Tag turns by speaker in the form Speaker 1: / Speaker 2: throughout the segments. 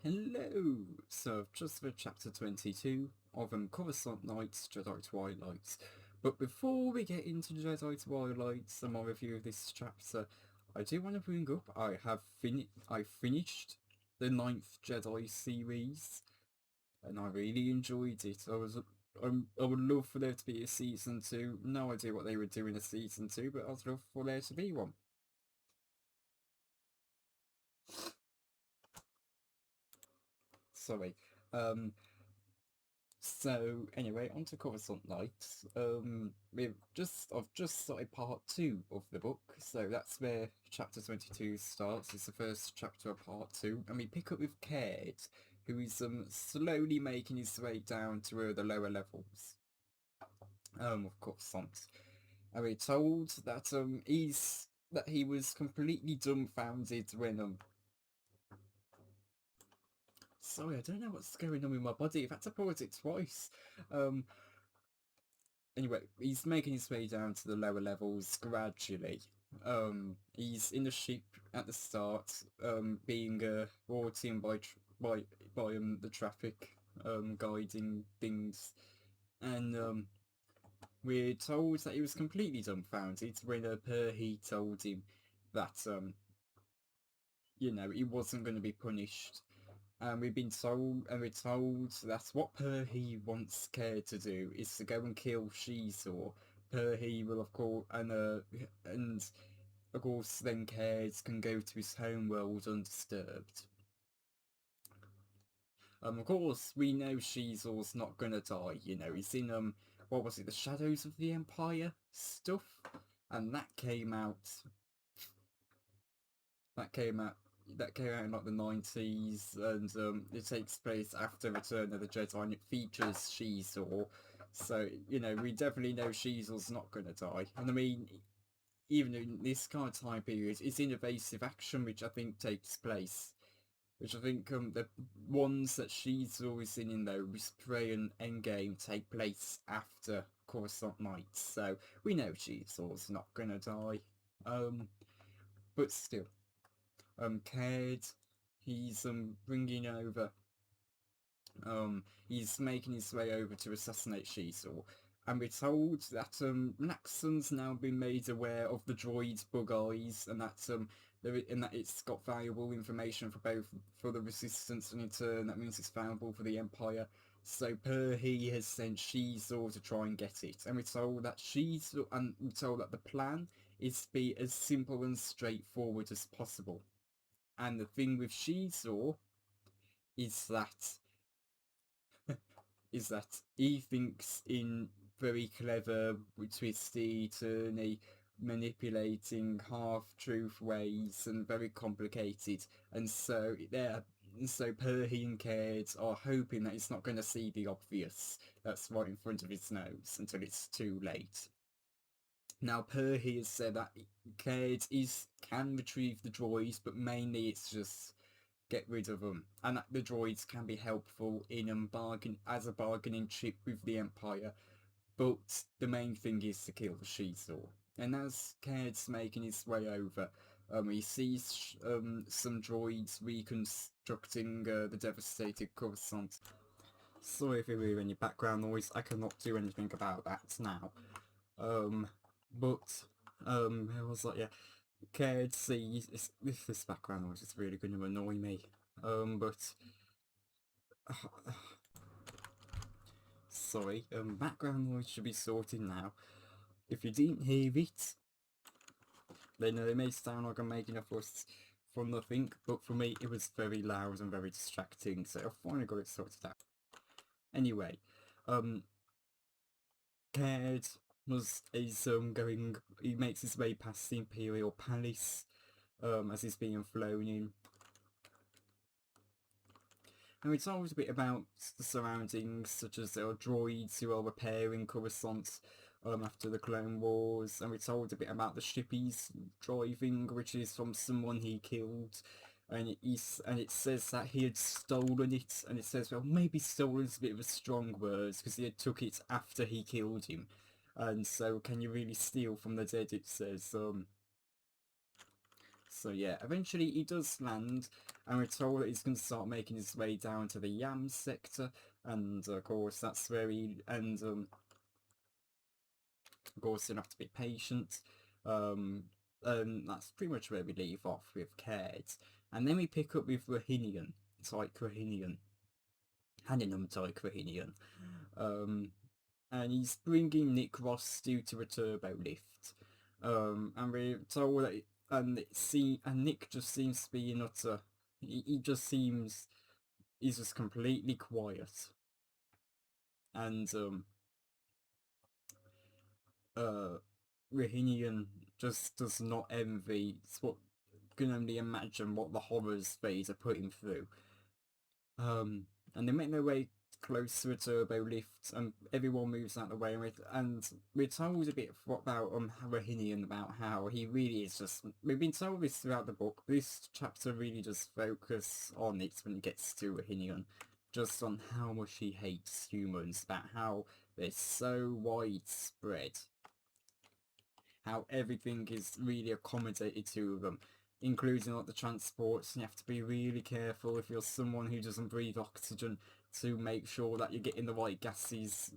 Speaker 1: Hello! So I've just read chapter 22 of Coruscant Nights, Jedi Twilight. But before we get into Jedi Twilight and my review of this chapter, I do want to bring up I finished the ninth Jedi series, and I really enjoyed it. I would love for there to be a season 2. No idea what they would do in a season 2, but I'd love for there to be one. Sorry. Um, So anyway, on to Coruscant Nights. I've just started part 2 of the book, so that's where chapter 22 starts. It's the first chapter of part 2, and we pick up with Caird, who is slowly making his way down to the lower levels of Coruscant. And we're told that he was completely dumbfounded when sorry, I don't know what's going on with my body. I've had to pause it twice. Um, Anyway, he's making his way down to the lower levels gradually. He's in the ship at the start, being brought in by the traffic, guiding things, and we're told that he was completely dumbfounded when he told him that he wasn't going to be punished. And we're told that what Perhy wants Care to do is to go and kill Shizor. Perhy will and of course then Cairds can go to his home world undisturbed. Of course we know Shizor's not gonna die. He's in what was it, the Shadows of the Empire stuff, and that came out that came out in like the 90s, and it takes place after Return of the Jedi, and it features Shizor. So we definitely know Shizor's not gonna die. And I mean, even in this kind of time period, it's in evasive action, which I think takes place. Which I think the ones that Shizor is in those Prey and Endgame take place after Coruscant Nights. So we know Shizor's not gonna die. But still, Caird, he's bringing over he's making his way over to assassinate Shizor, and we're told that Naxxon's now been made aware of the droid's bug eyes, and that it's got valuable information for the Resistance, and in turn that means it's valuable for the Empire. So Perhy has sent Shizor to try and get it, and we're told that the plan is to be as simple and straightforward as possible. And the thing with Shizor is that he thinks in very clever, twisty, turny, manipulating half-truth ways, and very complicated. And so Perhy and Caird are hoping that he's not going to see the obvious that's right in front of his nose until it's too late. Now, Perhy has said that Caird can retrieve the droids, but mainly it's just get rid of them, and that the droids can be helpful in as a bargaining chip with the Empire. But the main thing is to kill the Shizor. And as Caird's making his way over, he sees some droids reconstructing the devastated Coruscant. Sorry if you hear any background noise, I cannot do anything about that now. But I was like, yeah, Caird sees this background noise is really going to annoy me. But sorry, background noise should be sorted now. If you didn't hear it, then it may sound like I'm making a fuss for nothing, but for me it was very loud and very distracting, so I've finally got it sorted out. Anyway, Caird he makes his way past the Imperial Palace, as he's being flown in. And we told a bit about the surroundings, such as there are droids who are repairing Coruscant after the Clone Wars, and we told a bit about the ship he's driving, which is from someone he killed, and it says that he had stolen it, and it says, well, maybe stolen is a bit of a strong word, because he had took it after he killed him, and so can you really steal from the dead, it says. So yeah, eventually he does land, and we're told that he's going to start making his way down to the Yam sector, and of course that's where of course you'll have to be patient. And that's pretty much where we leave off with Caird. And then we pick up with Rahinian, Tyke Rahinian, Haninum Tyke Rahinian. And he's bringing Nick Ross due to a turbo lift. And we're told that, and Nick just seems to be in utter, he just seems, he's just completely quiet. And, Rahinian just does not envy. Can only imagine what the horrors they are putting through. And they make their way close to a turbo lift, and everyone moves out of the way. And we're told a bit about Rahinian, about how he really is just. We've been told this throughout the book, but this chapter really does focus on it when it gets to Rahinian, just on how much he hates humans, about how they're so widespread, how everything is really accommodated to them, including like the transports. You have to be really careful if you're someone who doesn't breathe oxygen to make sure that you're getting the right gases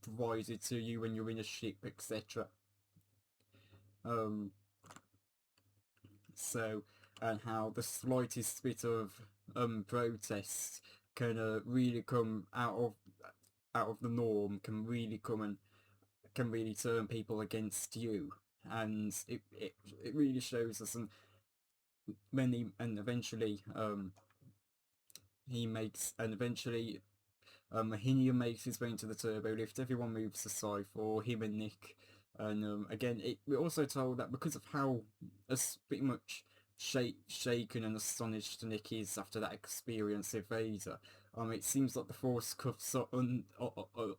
Speaker 1: provided to you when you're in a ship, etc. So, and how the slightest bit of protest can really come out of the norm, can really come and can really turn people against you. And it really shows us. And eventually Mahinian makes his way into the turbo lift. Everyone moves aside for him and Nick. And again, we're also told that because of how pretty much shaken and astonished Nick is after that experience with Vader, it seems like the Force cuffs are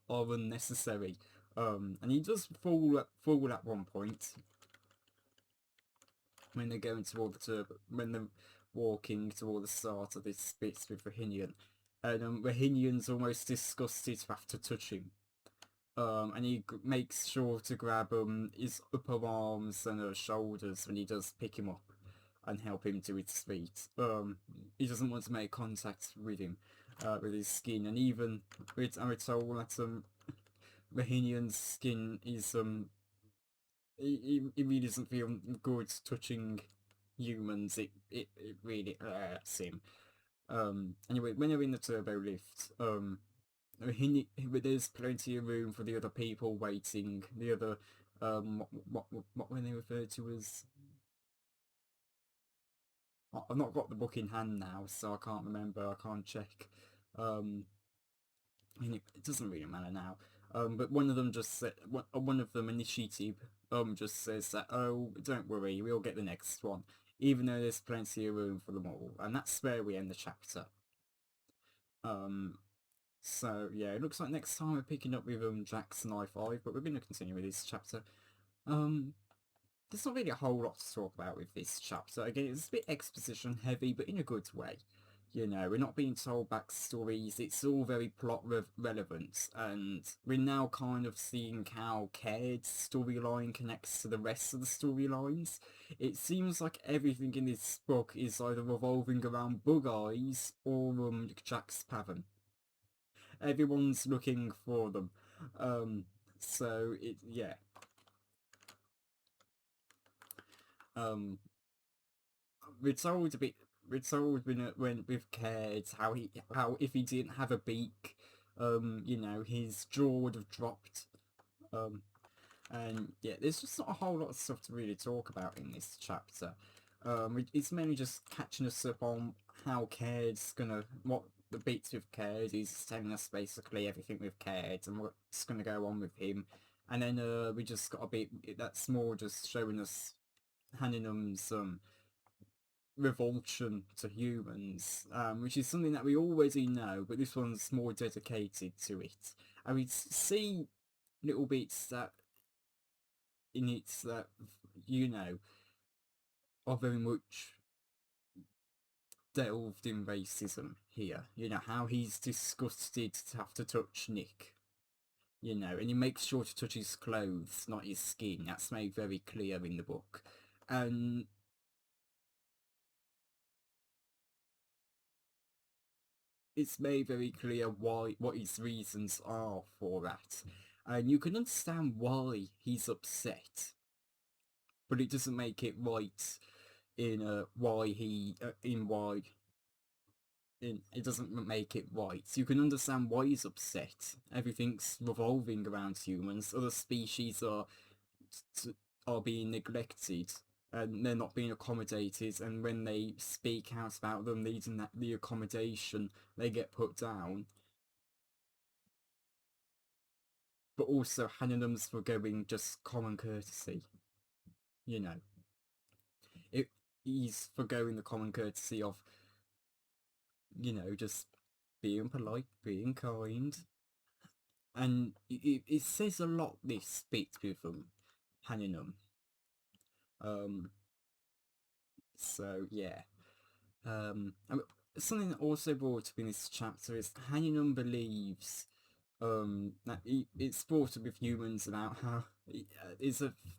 Speaker 1: unnecessary. And he does fall at one point when they're going toward the turbo, when they're walking toward the start of this bit with Rahinian. And Rahinian's almost disgusted to have to touch him. And he makes sure to grab his upper arms and shoulders when he does pick him up and help him to his feet. He doesn't want to make contact with him, with his skin, and even we're told that Rahinian's skin is he really doesn't feel good touching humans. It really hurts him. Anyway, when they're in the turbo lift, there's plenty of room for the other people waiting. The other, what when they referred to as. I've not got the book in hand now, so I can't remember. I can't check. It doesn't really matter now. But one of them just said, one of them, Initiative, just says that, oh, don't worry, we'll get the next one, even though there's plenty of room for them all. And that's where we end the chapter. So yeah, it looks like next time we're picking up with Jackson I-5, but we're going to continue with this chapter. There's not really a whole lot to talk about with this chapter. Again, it's a bit exposition heavy, but in a good way. You know, we're not being told backstories, it's all very plot relevant, and we're now kind of seeing how Caird's storyline connects to the rest of the storylines. It seems like everything in this book is either revolving around Bug Eyes or Jax Pavan. Everyone's looking for them. So, yeah. We're told when with Caird how if he didn't have a beak, you know, his jaw would have dropped. And yeah, there's just not a whole lot of stuff to really talk about in this chapter. It's mainly just catching us up on how Caird's what the beats with Caird is, telling us basically everything with Caird and what's gonna go on with him. And then we just got a bit that's more just showing us Haninum's revulsion to humans, which is something that we already know, but this one's more dedicated to it. And we see little bits that in it that, you know, are very much delved in racism here. You know, how he's disgusted to have to touch Nick. You know, and he makes sure to touch his clothes, not his skin. That's made very clear in the book. And it's made very clear what his reasons are for that, and you can understand why he's upset, but it doesn't make it right in why he in why it doesn't make it right. You can understand why he's upset. Everything's revolving around humans. Other species are being neglected and they're not being accommodated. And when they speak out about them needing the accommodation, they get put down. But also Hanenum's forgoing just common courtesy. You know, he's forgoing the common courtesy of, just being polite, being kind. And it says a lot, this bit with Hanenum. So yeah. Something that also brought up in this chapter is Hanenum believes that it's brought up with humans about how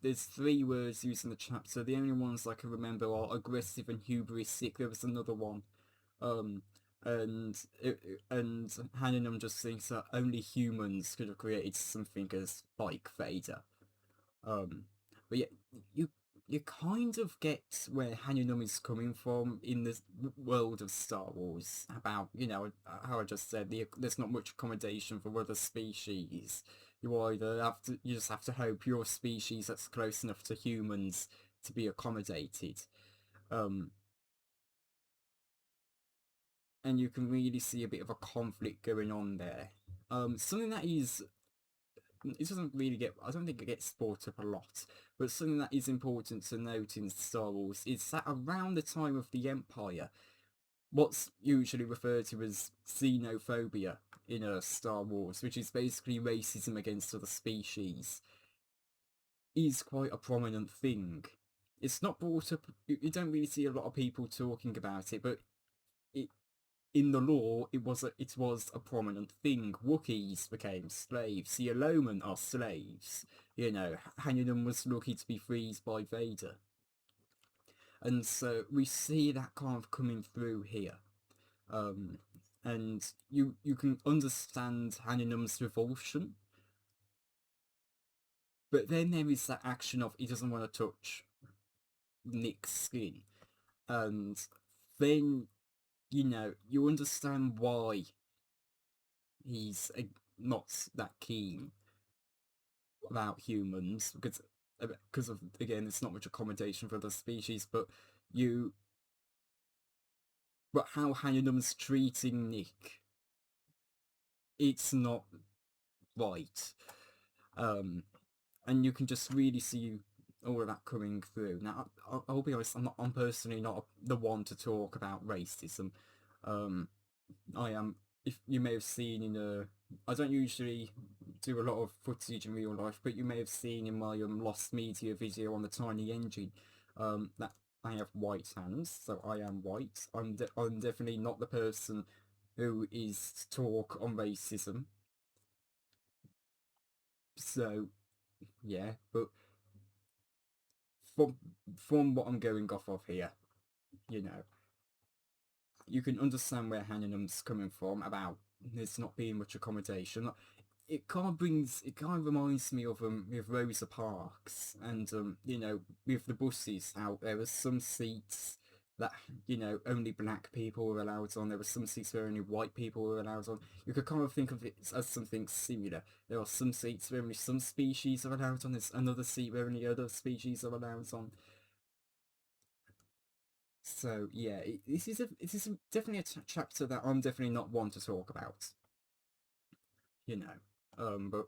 Speaker 1: there's 3 words used in the chapter. The only ones I can remember are aggressive and hubristic. There was another one. Um, and Hanenum just thinks that only humans could have created something as like Vader. But yeah, you you kind of get where Hanunum is coming from in the world of Star Wars. About how I just said there's not much accommodation for other species. You just have to hope your species that's close enough to humans to be accommodated. Um, and you can really see a bit of a conflict going on there. Something that is it doesn't really get, I don't think it gets brought up a lot, but something that is important to note in Star Wars is that around the time of the Empire, what's usually referred to as xenophobia in Star Wars, which is basically racism against other species, is quite a prominent thing. It's not brought up, you don't really see a lot of people talking about it, but it, in the lore, it was a prominent thing. Wookiees became slaves. The Aloman are slaves. Hanunum was lucky to be freed by Vader, and so we see that kind of coming through here. And you can understand Hanunum's revulsion, but then there is that action of he doesn't want to touch Nick's skin, and then you understand why he's not that keen about humans because of, again, it's not much accommodation for other species, but how Hanunum's treating Nick, it's not right. And you can just really see all of that coming through. Now, I'll be honest, I'm personally not the one to talk about racism. I am, if you may have seen I don't usually do a lot of footage in real life, but you may have seen in my lost media video on the tiny engine that I have white hands, so I am white. I'm definitely not the person who is to talk on racism. So yeah, but from what I'm going off of here, you know, you can understand where Hanunum's coming from about there's not being much accommodation. It kind of reminds me of with Rosa Parks and with the buses out there. Were some seats that only black people were allowed on. There were some seats where only white people were allowed on. You could kind of think of it as something similar. There are some seats where only some species are allowed on. There's another seat where only other species are allowed on. So yeah, this is definitely a chapter that I'm definitely not one to talk about. But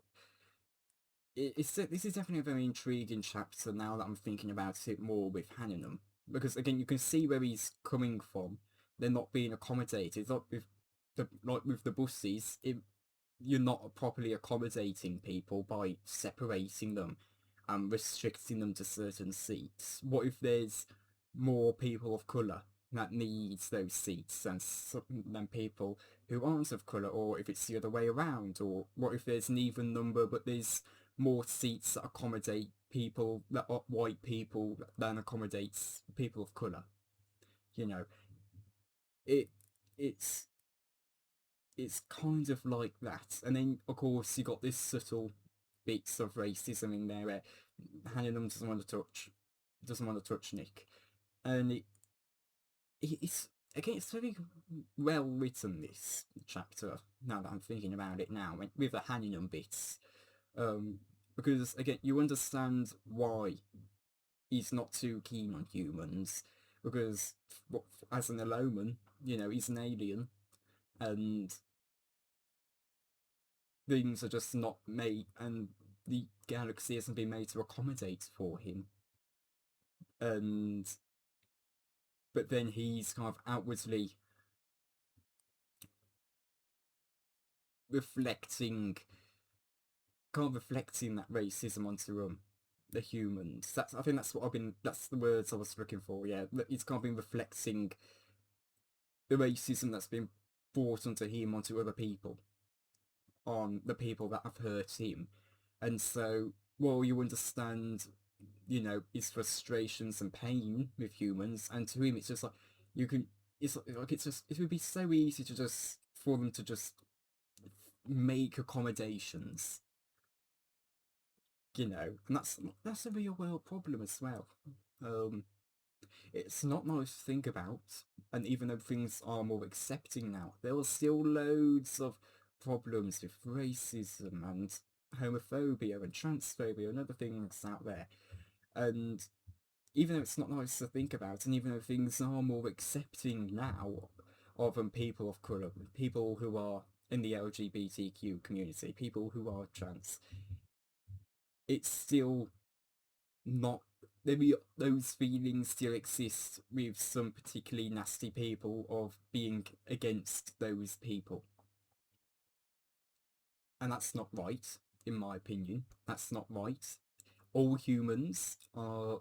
Speaker 1: this is definitely a very intriguing chapter now that I'm thinking about it more with Hanunum, because again you can see where he's coming from. They're not being accommodated. Like with the buses, you're not properly accommodating people by separating them and restricting them to certain seats. What if there's more people of colour that needs those seats than people who aren't of colour, or if it's the other way around, or what if there's an even number but there's more seats that accommodate people that are white people than accommodates people of colour? You know, it's it's kind of like that. And then, of course, you got this subtle bits of racism in there where Hannibal doesn't want to touch Nick. And it's, again, it's very well written, this chapter, now that I'm thinking about it now, with the Hannibal bits. Because, again, you understand why he's not too keen on humans, because as an Aloman, he's an alien, and things are just not made, and the galaxy hasn't been made to accommodate for him. And but then he's kind of outwardly reflecting that racism onto the humans. I think that's the words I was looking for. Yeah, he's kind of been reflecting the racism that's been brought onto him, onto other people, on the people that have hurt him. And so, while you understand, his frustrations and pain with humans, and to him it's just like, it would be so easy to just, for them to just make accommodations, and that's a real world problem as well. It's not nice to think about, and even though things are more accepting now, there are still loads of problems with racism and homophobia and transphobia and other things out there. And even though it's not nice to think about, and even though things are more accepting now of people of colour, people who are in the LGBTQ community, people who are trans, it's still not, maybe those feelings still exist with some particularly nasty people of being against those people. And that's not right, in my opinion. That's not right. All humans are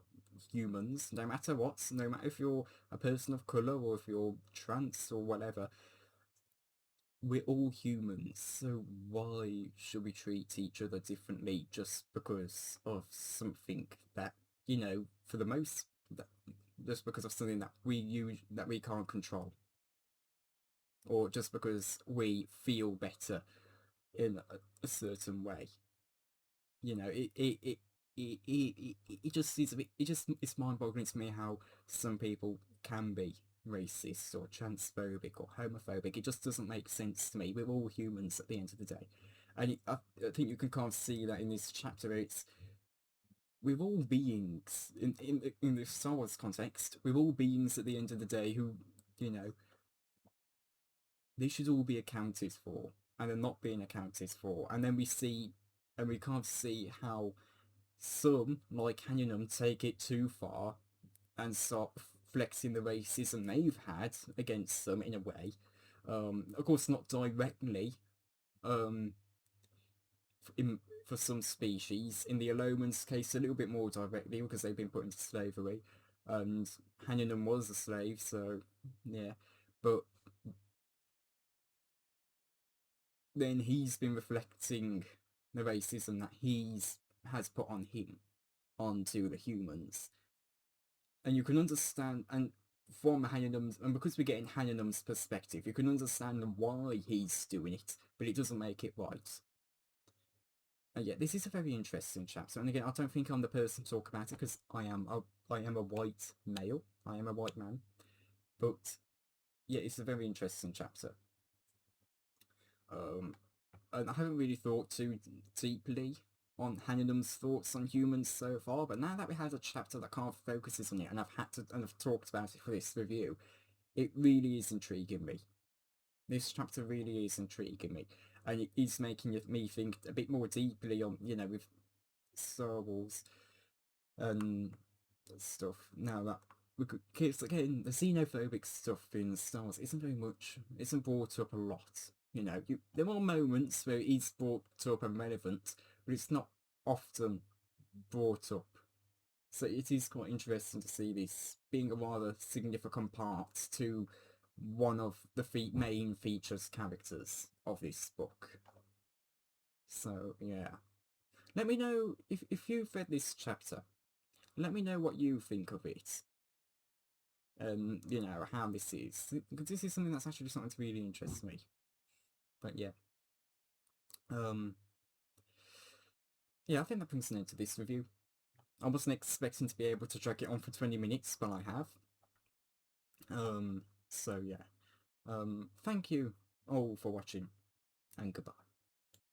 Speaker 1: humans, no matter what, no matter if you're a person of colour or if you're trans or whatever. We're all humans, so why should we treat each other differently just because of something that, for the most, just because of something that we can't control, or just because we feel better in a certain way? It just seems a bit, it's mind-boggling to me how some people can be racist or transphobic or homophobic. It just doesn't make sense to me. We're all humans at the end of the day. And I think you can kind of see that in this chapter. We're all beings, in the Star Wars context, we're all beings at the end of the day who, they should all be accounted for, and they're not being accounted for. And then we can't see how some, like Hannibal, take it too far and start flexing the racism they've had against them in a way. Of course, not directly. For some species, in the Alomans' case, a little bit more directly because they've been put into slavery, and Hannibal was a slave, so yeah. But then he's been reflecting the racism that has put on him onto the humans. And you can understand, and from Hannigan's, and because we're getting Hannigan's perspective, you can understand why he's doing it, but it doesn't make it right. And yeah, this is a very interesting chapter. And again, I don't think I'm the person to talk about it because I am a white male. I am a white man. But yeah, it's a very interesting chapter. And I haven't really thought too deeply on Hannigan's thoughts on humans so far, but now that we had a chapter that kind of focuses on it, and I've talked about it for this review, it really is intriguing me. This chapter really is intriguing me, and it is making me think a bit more deeply on, with Star Wars and stuff. Now that because again, the xenophobic stuff in Star Wars isn't brought up a lot. There are moments where it's brought up and relevant, but it's not often brought up. So it is quite interesting to see this being a rather significant part to one of the main features characters of this book. So yeah, let me know if you've read this chapter. Let me know what you think of it. How this is, because this is something that's actually starting to really interest me. But yeah. Yeah, I think that brings an end to this review. I wasn't expecting to be able to drag it on for 20 minutes, but I have. So yeah. Thank you all for watching, and goodbye.